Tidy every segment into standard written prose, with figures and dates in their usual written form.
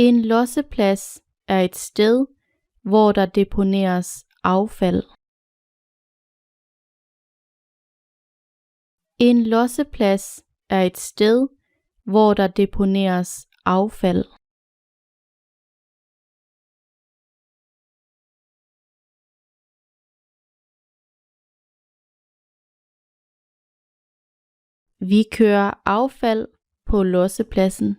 En losseplads er et sted, hvor der deponeres affald. En losseplads er et sted, hvor der deponeres affald. Vi kører affald på lossepladsen.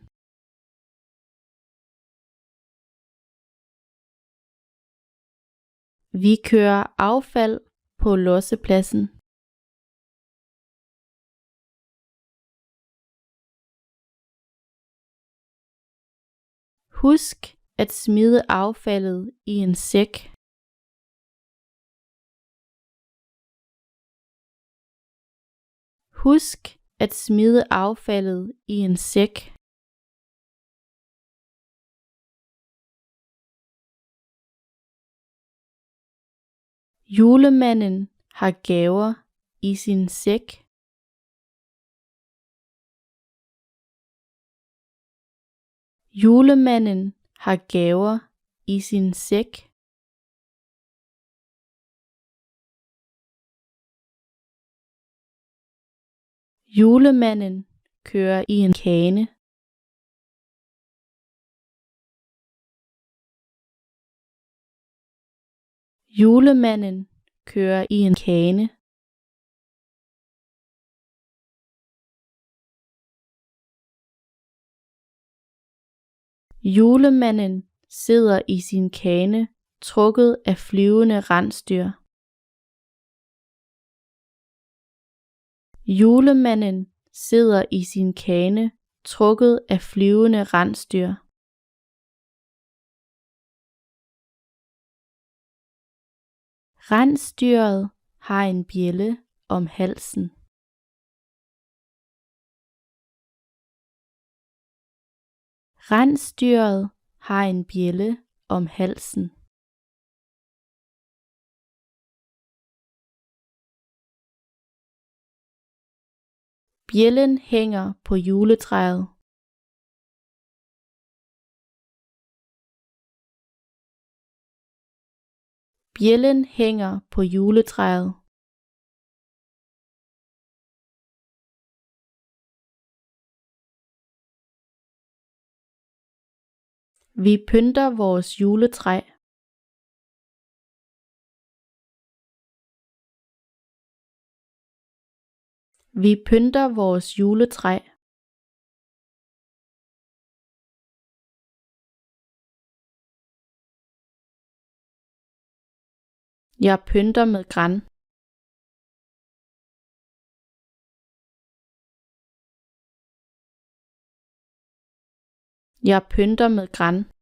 Vi kører affald på lossepladsen. Husk at smide affaldet i en sæk. Husk at smide affaldet i en sæk. Julemanden har gaver i sin sæk. Julemanden har gaver i sin sæk. Julemanden kører i en kane. Julemanden kører i en kane. Julemanden sidder i sin kane, trukket af flyvende rensdyr. Julemanden sidder i sin kane, trukket af flyvende rensdyr. Rensdyret har en bjælde om halsen. Rensdyret har en bjælde om halsen. Bjællen hænger på juletræet. Bjællen hænger på juletræet. Vi pynter vores juletræ. Vi pynter vores juletræ. Jeg pynter med gran. Jeg pynter med gran.